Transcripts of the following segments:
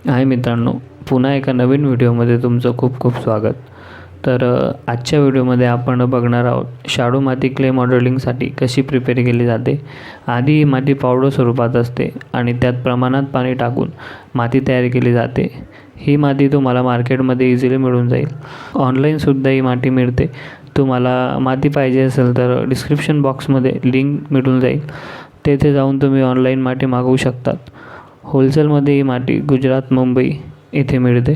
हाय मित्रांनो, पुन्हा एका नवीन व्हिडिओमध्ये तुमचं खूप खूप स्वागत. तर आजच्या व्हिडिओमध्ये आपण बघणार आहोत शाडू माती क्ले मॉडेलिंगसाठी कशी प्रिपेअर केली जाते. आधी ही माती पावडर स्वरूपात असते आणि त्यात प्रमाणात पाणी टाकून माती तयार केली जाते. ही माती तुम्हाला मार्केटमध्ये इझिली मिळून जाईल. ऑनलाईनसुद्धा ही माती मिळते. तुम्हाला माती पाहिजे असेल तर डिस्क्रिप्शन बॉक्समध्ये लिंक मिळून जाईल. तेथे जाऊन तुम्ही ऑनलाईन माती मागवू शकतात. होलसेलमध्ये ही माती गुजरात, मुंबई येथे मिळते.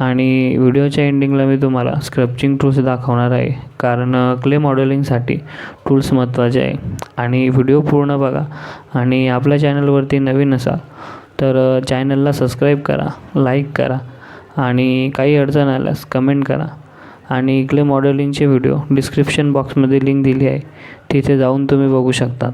आणि व्हिडिओच्या एंडिंगला मी तुम्हाला स्क्रप्चिंग टूल्स दाखवणार आहे, कारण क्ले मॉडेलिंगसाठी टूल्स महत्त्वाचे आहे. आणि व्हिडिओ पूर्ण बघा. आणि आपल्या चॅनलवरती नवीन असाल तर चॅनलला सबस्क्राईब करा, लाईक करा आणि काही अडचण आल्यास कमेंट करा. आणि क्ले मॉडेलिंगचे व्हिडिओ डिस्क्रिप्शन बॉक्समध्ये लिंक दिली आहे, तिथे जाऊन तुम्ही बघू शकता.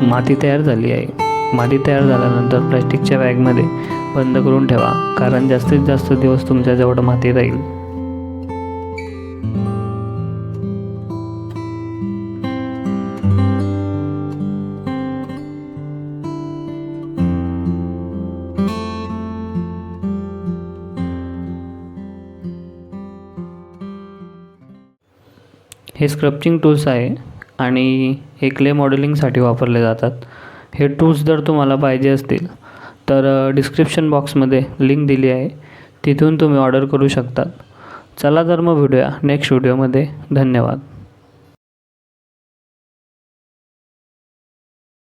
माती तयार झाली आहे. माती तयार झाल्यानंतर प्लॅस्टिकच्या बॅगमध्ये बंद करून ठेवा, कारण जास्तीत जास्त दिवस तुमच्याजवळ माती राहील. हे स्क्रप्चिंग टूल्स आहे आणि हे क्ले मॉडेलिंगसाठी वापरले जातात. हे टूल्स जर तुम्हाला पाहिजे असतील तर डिस्क्रिप्शन बॉक्समध्ये लिंक दिली आहे, तिथून तुम्ही ऑर्डर करू शकतात. चला तर मग भेटूया नेक्स्ट व्हिडिओमध्ये. धन्यवाद.